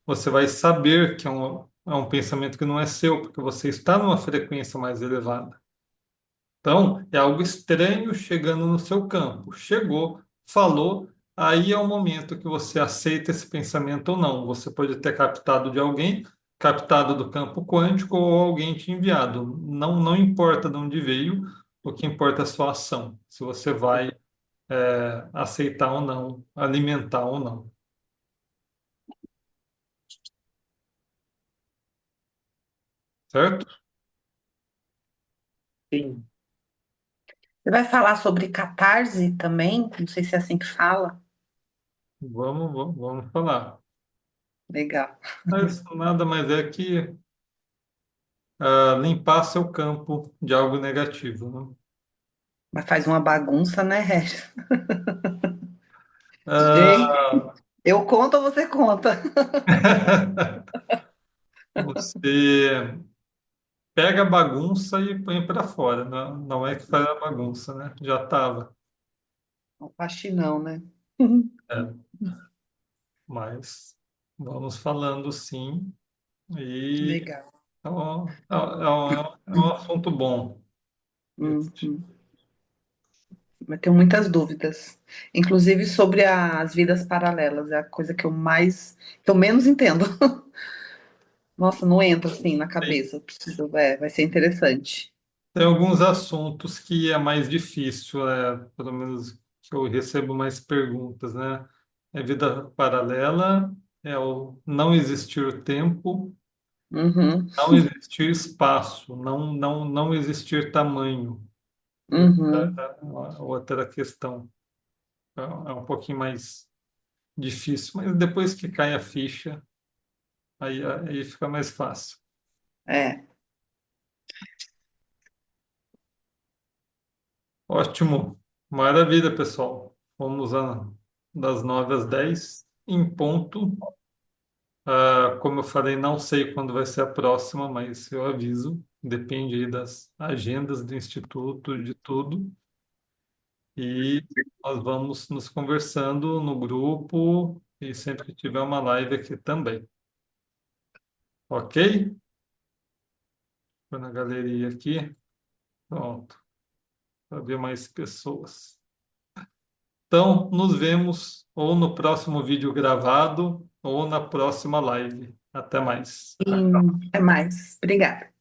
você vai saber que é um pensamento que não é seu, porque você está numa frequência mais elevada. Então, é algo estranho chegando no seu campo. Chegou, falou, aí é o momento que você aceita esse pensamento ou não. Você pode ter captado de alguém, captado do campo quântico ou alguém te enviado. Não importa de onde veio, o que importa é a sua ação. Se você vai aceitar ou não, alimentar ou não, certo? Sim. Você vai falar sobre catarse também? Não sei se é assim que fala. vamos falar. Legal. Mas nada mais é que limpar seu campo de algo negativo, né? Mas faz uma bagunça, né, Regis? Gente, Ah, eu conto ou você conta? você pega a bagunça e põe para fora, não, não é que faz a bagunça, né? Já estava. Um faxinão, né? Mas vamos falando sim, e Legal. é um assunto bom. Uhum. Mas tenho muitas dúvidas, inclusive sobre as vidas paralelas, é a coisa que eu menos entendo. Nossa, não entra assim na Tem, cabeça. Eu preciso, vai ser interessante. tem alguns assuntos que é mais difícil, pelo menos que eu recebo mais perguntas, né? É vida paralela, é o não existir tempo, Uhum, não existir espaço, não existir tamanho. uhum, A outra questão é um pouquinho mais difícil, mas depois que cai a ficha, aí fica mais fácil. é. Ótimo, maravilha, pessoal. Vamos das 9 às 10 em ponto. Como eu falei, não sei quando vai ser a próxima, mas eu aviso. Depende aí das agendas do Instituto, de tudo. E nós vamos nos conversando no grupo e sempre que tiver uma live aqui também. Ok? Foi na galeria aqui. Pronto, para ver mais pessoas. Então, nos vemos ou no próximo vídeo gravado ou na próxima live. Até mais. Até mais. Obrigada.